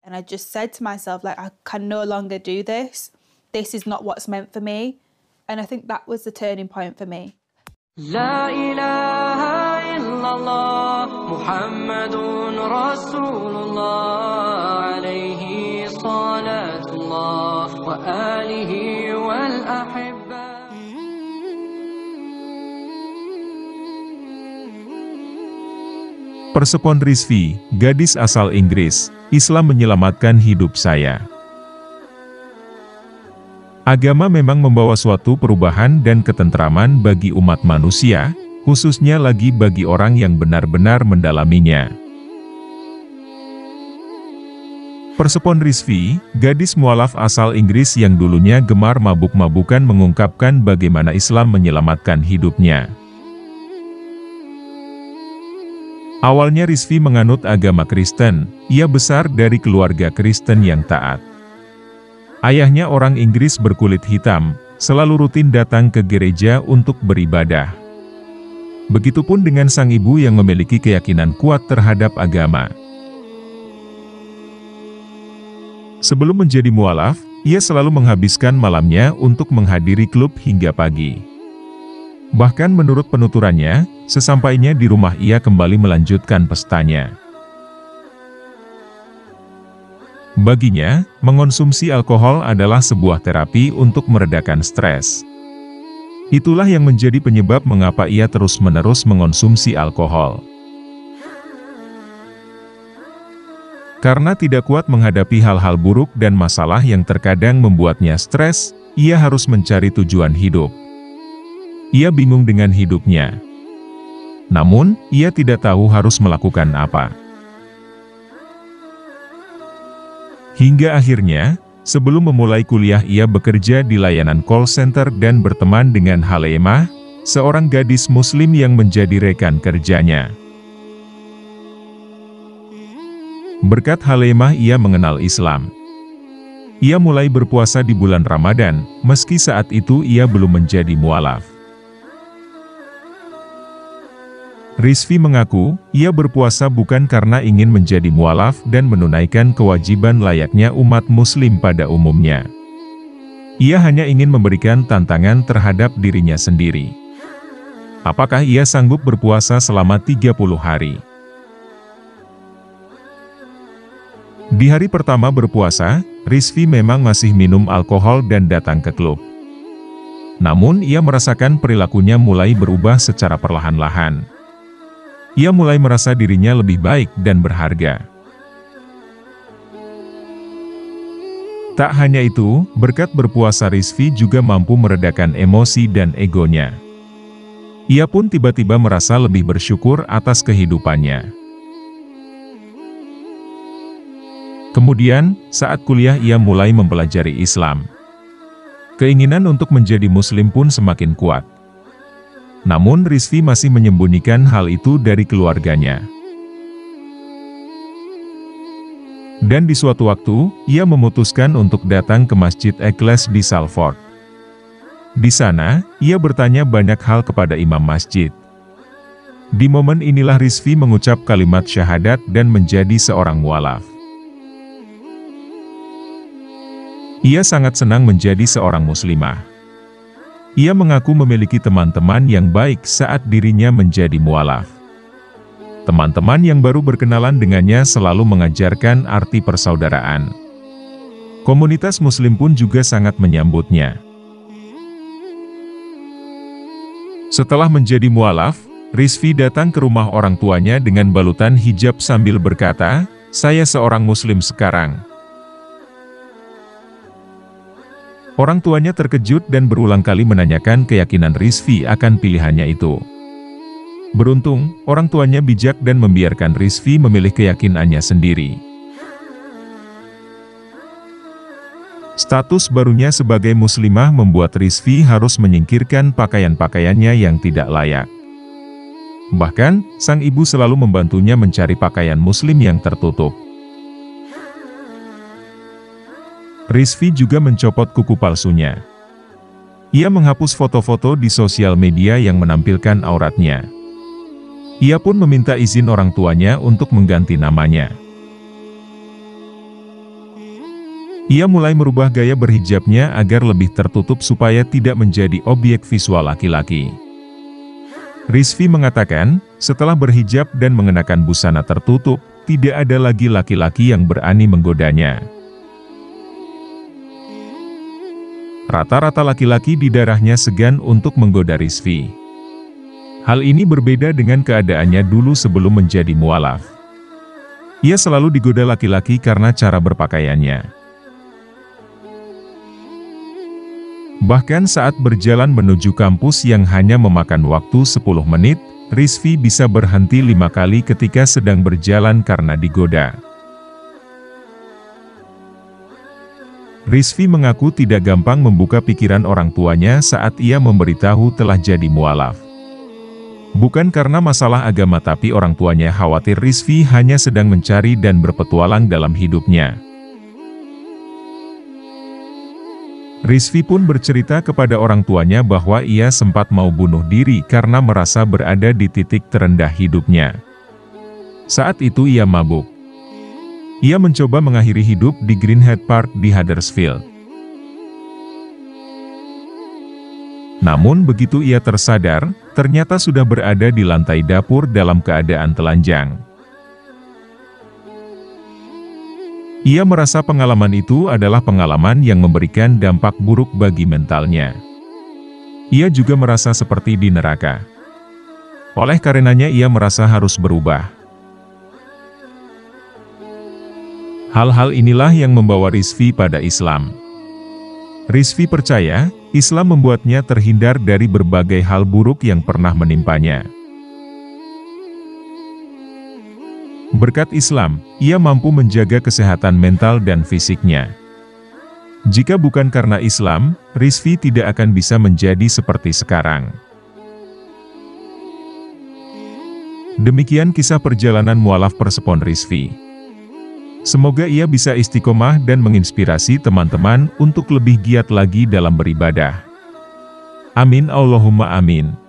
And I just said to myself, like, I can no longer do this. This is not what's meant for me. And I think that was the turning point for me. La ilaha illallah Muhammadun Rasulullah alayhi salatullah wa alihi wal ahibba. Persepon Rizvi, gadis asal Inggris, Islam menyelamatkan hidup saya. Agama memang membawa suatu perubahan dan ketentraman bagi umat manusia, khususnya lagi bagi orang yang benar-benar mendalaminya. Persepon Rizvi, gadis mualaf asal Inggris yang dulunya gemar mabuk-mabukan mengungkapkan bagaimana Islam menyelamatkan hidupnya. Awalnya Rizvi menganut agama Kristen, ia besar dari keluarga Kristen yang taat. Ayahnya orang Inggris berkulit hitam, selalu rutin datang ke gereja untuk beribadah. Begitupun dengan sang ibu yang memiliki keyakinan kuat terhadap agama. Sebelum menjadi mualaf, ia selalu menghabiskan malamnya untuk menghadiri klub hingga pagi. Bahkan menurut penuturannya, sesampainya di rumah ia kembali melanjutkan pestanya. Baginya, mengonsumsi alkohol adalah sebuah terapi untuk meredakan stres. Itulah yang menjadi penyebab mengapa ia terus-menerus mengonsumsi alkohol. Karena tidak kuat menghadapi hal-hal buruk dan masalah yang terkadang membuatnya stres, ia harus mencari tujuan hidup. Ia bingung dengan hidupnya. Namun, ia tidak tahu harus melakukan apa. Hingga akhirnya, sebelum memulai kuliah ia bekerja di layanan call center dan berteman dengan Halimah, seorang gadis muslim yang menjadi rekan kerjanya. Berkat Halimah ia mengenal Islam. Ia mulai berpuasa di bulan Ramadan, meski saat itu ia belum menjadi mualaf. Rizvi mengaku, ia berpuasa bukan karena ingin menjadi mualaf dan menunaikan kewajiban layaknya umat muslim pada umumnya. Ia hanya ingin memberikan tantangan terhadap dirinya sendiri. Apakah ia sanggup berpuasa selama 30 hari? Di hari pertama berpuasa, Rizvi memang masih minum alkohol dan datang ke klub. Namun ia merasakan perilakunya mulai berubah secara perlahan-lahan. Ia mulai merasa dirinya lebih baik dan berharga. Tak hanya itu, berkat berpuasa Rizvi juga mampu meredakan emosi dan egonya. Ia pun tiba-tiba merasa lebih bersyukur atas kehidupannya. Kemudian, saat kuliah ia mulai mempelajari Islam. Keinginan untuk menjadi muslim pun semakin kuat. Namun Rizvi masih menyembunyikan hal itu dari keluarganya. Dan di suatu waktu, ia memutuskan untuk datang ke Masjid Ikhlas di Salford. Di sana, ia bertanya banyak hal kepada imam masjid. Di momen inilah Rizvi mengucap kalimat syahadat dan menjadi seorang mualaf. Ia sangat senang menjadi seorang muslimah. Ia mengaku memiliki teman-teman yang baik saat dirinya menjadi mualaf. Teman-teman yang baru berkenalan dengannya selalu mengajarkan arti persaudaraan. Komunitas muslim pun juga sangat menyambutnya. Setelah menjadi mualaf, Rizvi datang ke rumah orang tuanya dengan balutan hijab sambil berkata, "Saya seorang muslim sekarang." Orang tuanya terkejut dan berulang kali menanyakan keyakinan Rizvi akan pilihannya itu. Beruntung, orang tuanya bijak dan membiarkan Rizvi memilih keyakinannya sendiri. Status barunya sebagai muslimah membuat Rizvi harus menyingkirkan pakaian-pakaiannya yang tidak layak. Bahkan, sang ibu selalu membantunya mencari pakaian muslim yang tertutup. Rizvi juga mencopot kuku palsunya. Ia menghapus foto-foto di sosial media yang menampilkan auratnya. Ia pun meminta izin orang tuanya untuk mengganti namanya. Ia mulai merubah gaya berhijabnya agar lebih tertutup supaya tidak menjadi objek visual laki-laki. Rizvi mengatakan, setelah berhijab dan mengenakan busana tertutup, tidak ada lagi laki-laki yang berani menggodanya. Rata-rata laki-laki di daerahnya segan untuk menggoda Rizvi. Hal ini berbeda dengan keadaannya dulu sebelum menjadi mualaf. Ia selalu digoda laki-laki karena cara berpakaiannya. Bahkan saat berjalan menuju kampus yang hanya memakan waktu 10 menit, Rizvi bisa berhenti 5 kali ketika sedang berjalan karena digoda. Rizvi mengaku tidak gampang membuka pikiran orang tuanya saat ia memberitahu telah jadi mualaf. Bukan karena masalah agama tapi orang tuanya khawatir Rizvi hanya sedang mencari dan berpetualang dalam hidupnya. Rizvi pun bercerita kepada orang tuanya bahwa ia sempat mau bunuh diri karena merasa berada di titik terendah hidupnya. Saat itu ia mabuk. Ia mencoba mengakhiri hidup di Greenhead Park di Huddersfield. Namun begitu ia tersadar, ternyata sudah berada di lantai dapur dalam keadaan telanjang. Ia merasa pengalaman itu adalah pengalaman yang memberikan dampak buruk bagi mentalnya. Ia juga merasa seperti di neraka. Oleh karenanya ia merasa harus berubah. Hal-hal inilah yang membawa Rizvi pada Islam. Rizvi percaya, Islam membuatnya terhindar dari berbagai hal buruk yang pernah menimpanya. Berkat Islam, ia mampu menjaga kesehatan mental dan fisiknya. Jika bukan karena Islam, Rizvi tidak akan bisa menjadi seperti sekarang. Demikian kisah perjalanan mualaf Persepon Rizvi. Semoga ia bisa istiqomah dan menginspirasi teman-teman untuk lebih giat lagi dalam beribadah. Amin Allahumma amin.